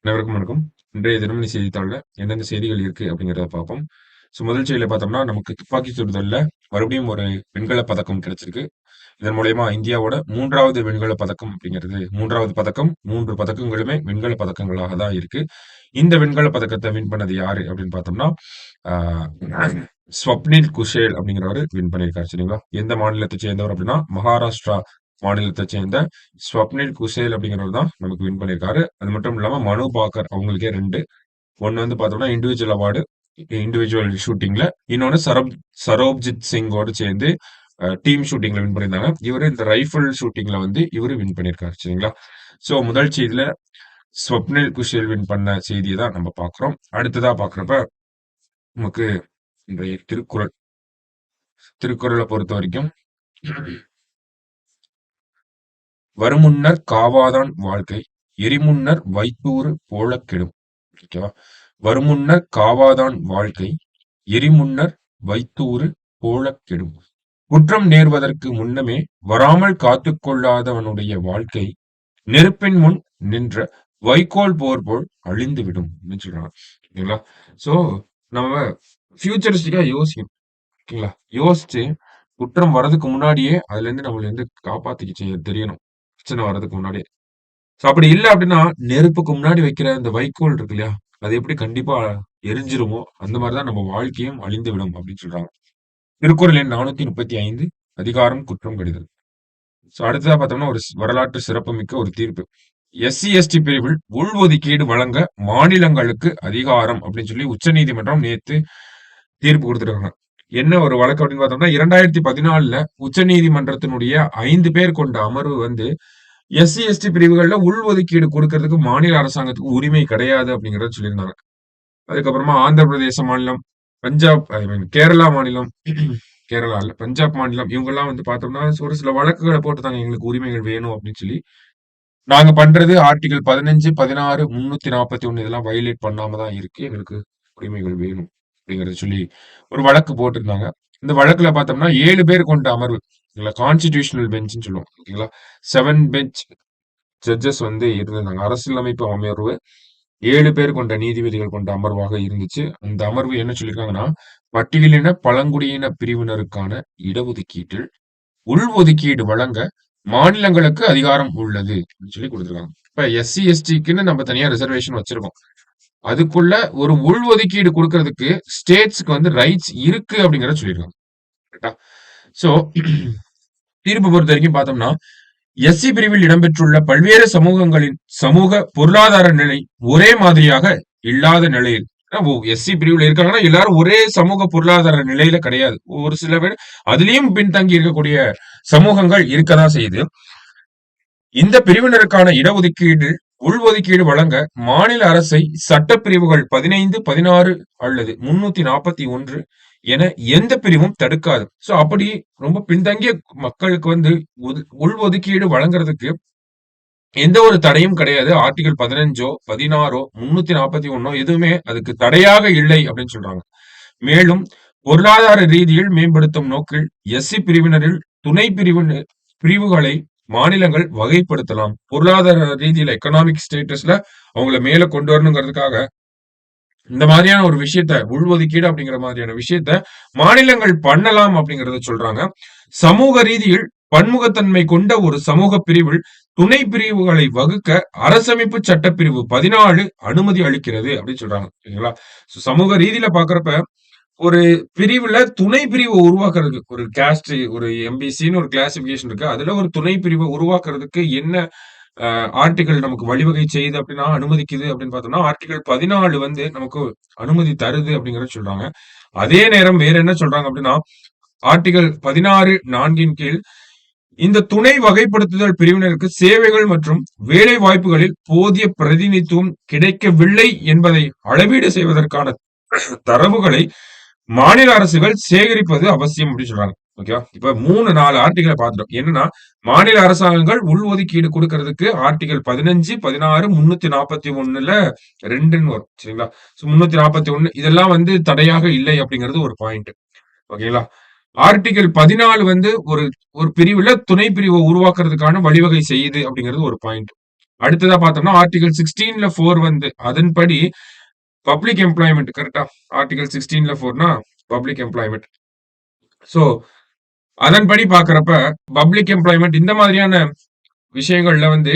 அனைவருக்கும் வணக்கம். இன்றைய தினமணி செய்தித்தாள்ல எந்தெந்த செய்திகள் இருக்கு அப்படிங்கிறத பார்ப்போம். முதல் செய்தியில பார்த்தோம்னா, நமக்கு துப்பாக்கி சுடுதல்ல மறுபடியும் ஒரு வெண்கல பதக்கம் கிடைச்சிருக்கு. இதன் மூலியமா இந்தியாவோட 3வது வெண்கல பதக்கம் அப்படிங்கிறது 3வது பதக்கம். 3 பதக்கங்களுமே வெண்கல பதக்கங்களாக தான் இருக்கு. இந்த வெண்கல பதக்கத்த வின் பண்ணது யாரு அப்படின்னு பார்த்தோம்னா, ஆ ஸ்வப்னில் குஷேல் அப்படிங்கிறவரு வின் பண்ணியிருக்காரு. சரிங்களா? எந்த மாநிலத்தை சேர்ந்தவர் அப்படின்னா, மகாராஷ்டிரா மாநிலத்தை சேர்ந்த ஸ்வப்னில் குசேல் அப்படிங்கிறவர் தான் நமக்கு வின் பண்ணியிருக்காரு. அது மட்டும் இல்லாம மனு பாக்கர் அவங்களுக்கே 2. ஒண்ணு வந்து பார்த்தோம்னா இண்டிவிஜுவல் அவார்டு, இண்டிவிஜுவல் ஷூட்டிங்ல. இன்னொன்னு சரோப்ஜித் சிங்கோட சேர்ந்து டீம் ஷூட்டிங்ல வின் பண்ணியிருந்தாங்க. இவரு இந்த ரைஃபிள் ஷூட்டிங்ல வந்து இவரு வின் பண்ணியிருக்காரு. சரிங்களா? முதல் செய்தியில ஸ்வப்னில் குஷேல் வின் பண்ண செய்தியை தான் நம்ம பார்க்கிறோம். அடுத்ததா பார்க்கிறப்ப நமக்கு இன்றைய திருக்குறளை பொறுத்த வரைக்கும் வருமுன்னர் காவாதான் வாழ்க்கை எரிமுன்னர் வைத்தூறு போலக் கெடும். ஓகேவா? வருமுன்னர் காவாதான் வாழ்க்கை எரிமுன்னர் வைத்தூறு போலக் கெடும். குற்றம் நேர்வதற்கு முன்னமே வராமல் காத்துக் கொள்ளாதவனுடைய வாழ்க்கை நெருப்பின் முன் நின்ற வைக்கோல் போர் போல் அழிந்துவிடும் அப்படின்னு சொல்றாங்க. ஓகேங்களா? சோ நம்ம ஃபியூச்சரிஸ்டிக்கா யோசிக்கணும். ஓகேங்களா? யோசிச்சு குற்றம் வர்றதுக்கு முன்னாடியே அதுல இருந்து நம்மள வந்து காப்பாத்திக்க செய்ய தெரியணும். பிரச்சனை வர்றதுக்கு முன்னாடியே. அப்படி இல்ல அப்படின்னா, நெருப்புக்கு முன்னாடி வைக்கிற அந்த வைக்கோல் இருக்கு இல்லையா? அது எப்படி கண்டிப்பா எரிஞ்சிருமோ, அந்த மாரி தான் நம்ம வாழ்க்கையும் அழிந்துவிடும் அப்படின்னு சொல்றாங்க. திருக்குறள் எண் 435 அதிகாரம் குற்றம் கடிதல். அடுத்ததா பார்த்தோம்னா, ஒரு வரலாற்று சிறப்புமிக்க ஒரு தீர்ப்பு. எஸ்சி, எஸ்டி பிரிவில் உள்ஒதுக்கீடு வழங்க மாநிலங்களுக்கு அதிகாரம் அப்படின்னு சொல்லி உச்சநீதிமன்றம் நேத்து தீர்ப்பு குடுத்திருக்காங்க. என்ன ஒரு வழக்கு அப்படின்னு பார்த்தோம்னா, 2014ல உச்சநீதிமன்றத்தினுடைய 5 பேர் கொண்ட அமர்வு வந்து எஸ்சி, எஸ்டி பிரிவுகள்ல உள்ஒதுக்கீடு குடுக்கறதுக்கு மாநில அரசாங்கத்துக்கு உரிமை கிடையாது அப்படிங்கிறத சொல்லியிருந்தாங்க. அதுக்கப்புறமா ஆந்திர பிரதேச மாநிலம், பஞ்சாப் ஐ மீன் கேரளா மாநிலம், கேரளா இல்ல பஞ்சாப் மாநிலம் இவங்கெல்லாம் வந்து பார்த்தோம்னா, ஒரு சில வழக்குகள போட்டுட்டாங்க. எங்களுக்கு உரிமைகள் வேணும் அப்படின்னு சொல்லி. நாங்க பண்றது ஆர்டிகிள் 15, 16, 341 இதெல்லாம் வயலேட் பண்ணாம தான் இருக்கு. எங்களுக்கு உரிமைகள் வேணும் அப்படிங்கிறத சொல்லி ஒரு வழக்கு போட்டிருந்தாங்க. இந்த வழக்குல பார்த்தோம்னா 7 பேர் கொண்ட அமர்வு. கான்ஸ்டிடியூஷனல் பெஞ்ச்ன்னு சொல்லுவோம். ஓகேங்களா? 7 பெஞ்ச் ஜட்ஜஸ் வந்து இருந்திருந்தாங்க. அரசியலமைப்பு அமர்வு 7 பேர் கொண்ட நீதிபதிகள் கொண்ட அமர்வாக இருந்துச்சு. அந்த அமர்வு என்ன சொல்லியிருக்காங்கன்னா, பட்டியலின பழங்குடியின பிரிவினருக்கான இடஒதுக்கீட்டில் உள்ஒதுக்கீடு வழங்க மாநிலங்களுக்கு அதிகாரம் உள்ளது அப்படின்னு சொல்லி கொடுத்திருக்காங்க. இப்ப எஸ்சி, எஸ்டிக்குன்னு நம்ம தனியா ரிசர்வேஷன் வச்சிருக்கோம். அதுக்குள்ள ஒரு உள்ஒதுக்கீடு கொடுக்கறதுக்கு ஸ்டேட்ஸ்க்கு வந்து ரைட்ஸ் இருக்கு அப்படிங்கறத சொல்லியிருக்காங்க. கரெக்ட்டா? சோ தீர்ப்பு பொறுத்த வரைக்கும் பார்த்தோம்னா, எஸ்சி பிரிவில் இடம்பெற்றுள்ள பல்வேறு சமூகங்களின் சமூக பொருளாதார நிலை ஒரே மாதிரியாக இல்லாத நிலையில் எஸ்சி பிரிவுல இருக்காங்கன்னா எல்லாரும் ஒரே சமூக பொருளாதார நிலையில கிடையாது. ஒரு சில பேர் அதுலயும் பின்தங்கி இருக்கக்கூடிய சமூகங்கள் இருக்கதான் செய்யுது. இந்த பிரிவினருக்கான இடஒதுக்கீடு உள்ஒதுக்கீடு வழங்க மாநில அரசை சட்டப்பிரிவுகள் 15, 16 அல்லது 341 என எந்த பிரிவும் தடுக்காது. அப்படி ரொம்ப பின்தங்கிய மக்களுக்கு வந்து உள்ஒதுக்கீடு வழங்குறதுக்கு எந்த ஒரு தடையும் கிடையாது. ஆர்டிகிள் 15ஓ, 16ஓ, 341ஓ எதுவுமே அதுக்கு தடையாக இல்லை அப்படின்னு சொல்றாங்க. மேலும் பொருளாதார ரீதியில் மேம்படுத்தும் நோக்கில் எஸ்சி பிரிவினரில் துணை பிரிவுகளை மாநிலங்கள் வகைப்படுத்தலாம். பொருளாதார ரீதியில எக்கனாமிக் ஸ்டேட்டஸ்ல அவங்கள மேல கொண்டு வரணுங்கிறதுக்காக இந்த மாதிரியான ஒரு விஷயத்த உள்ஒதுக்கீடு அப்படிங்கிற மாதிரியான விஷயத்த மாநிலங்கள் பண்ணலாம் அப்படிங்கறத சொல்றாங்க. சமூக ரீதியில் பன்முகத்தன்மை கொண்ட ஒரு சமூக பிரிவில் துணை பிரிவுகளை வகுக்க அரசமைப்பு சட்டப்பிரிவு 14 அனுமதி அளிக்கிறது அப்படின்னு சொல்றாங்க. சரிங்களா? சமூக ரீதியில பாக்குறப்ப ஒரு பிரிவுல துணை பிரிவை உருவாக்குறதுக்கு ஒரு காஸ்ட் ஒரு எம்பிசின்னு ஒரு கிளாசிபிகேஷன் இருக்கு. அதுல ஒரு துணை பிரிவை உருவாக்குறதுக்கு என்ன ஆர்டிகல் நமக்கு வழிவகை செய்யுது அப்படின்னா அனுமதிக்குது அப்படின்னு பார்த்தோம்னா ஆர்டிகல் 14 வந்து நமக்கு அனுமதி தருது அப்படிங்கறத சொல்றாங்க. அதே நேரம் வேற என்ன சொல்றாங்க அப்படின்னா ஆர்டிகல் 16 4 கீழ் இந்த துணை வகைப்படுத்துதல் பிரிவினருக்கு சேவைகள் மற்றும் வேலை வாய்ப்புகளில் போதிய பிரதிநிதித்துவம் கிடைக்கவில்லை என்பதை அளவீடு செய்வதற்கான தரவுகளை மாநில அரசுகள் சேகரிப்பது அவசியம் அப்படின்னு சொல்றாங்க. ஓகேவா? இப்ப 3, 4 ஆர்டிகளை பார்த்துட்டோம். என்னன்னா மாநில அரசாங்கங்கள் உள்ஒதுக்கீடு கொடுக்கறதுக்கு ஆர்டிகல் 15, 16, 341ல 2ன்னு வரும். சரிங்களா? 341 இதெல்லாம் வந்து தடையாக இல்லை அப்படிங்கிறது ஒரு பாயிண்ட். ஓகேங்களா? ஆர்டிகல் 14 வந்து ஒரு பிரிவுல துணை பிரிவை உருவாக்குறதுக்கான வழிவகை செய்யுது அப்படிங்கிறது ஒரு பாயிண்ட். அடுத்ததா பார்த்தோம்னா ஆர்டிகல் 16ல 4 வந்து அதன்படி பப்ளிக் எம்ப்ளாய்மெண்ட் கரெக்டா? ஆர்டிகல் 16ல 4னா பப்ளிக் எம்ப்ளாய்மெண்ட். சோ அதன்படி பார்க்கறப்ப பப்ளிக் எம்ப்ளாய்மெண்ட் இந்த மாதிரியான விஷயங்கள்ல வந்து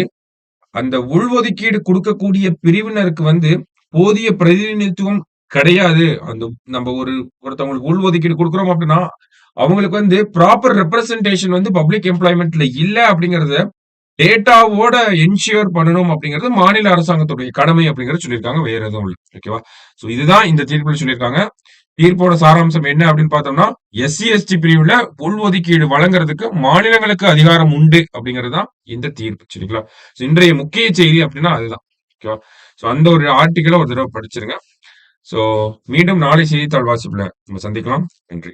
அந்த உள்ஒதுக்கீடு கொடுக்கக்கூடிய பிரிவினருக்கு வந்து போதிய பிரதிநிதித்துவம் கிடையாது. அந்த நம்ம ஒருத்தவங்களுக்கு உள்ஒதுக்கீடு கொடுக்குறோம் அப்படின்னா, அவங்களுக்கு வந்து ப்ராப்பர் ரெப்ரசன்டேஷன் வந்து பப்ளிக் எம்ப்ளாய்மென்ட்ல இல்ல அப்படிங்கிறத டேட்டாவோட என்ஷூர் பண்ணணும் அப்படிங்கிறது மாநில அரசாங்கத்துடைய கடமை அப்படிங்கறத சொல்லியிருக்காங்க. வேற எதுவும் இல்ல. ஓகேவா? சோ இதுதான் இந்த தீர்ப்புல சொல்லியிருக்காங்க. தீர்ப்போட சாராம்சம் என்ன அப்படின்னு பார்த்தோம்னா, எஸ்சி, எஸ்டி பிரிவுல உள்ஒதுக்கீடு வழங்குறதுக்கு மாநிலங்களுக்கு அதிகாரம் உண்டு அப்படிங்கிறது தான் இந்த தீர்ப்பு. சரிங்களா? So இன்றைய முக்கிய செய்தி அப்படின்னா அதுதான். ஓகேவா? சோ அந்த ஒரு ஆர்டிகிள ஒரு தடவை படிச்சிருங்க. சோ மீண்டும் நாளை செய்தித்தாள் வாசிப்புல நம்ம சந்திக்கலாம். நன்றி.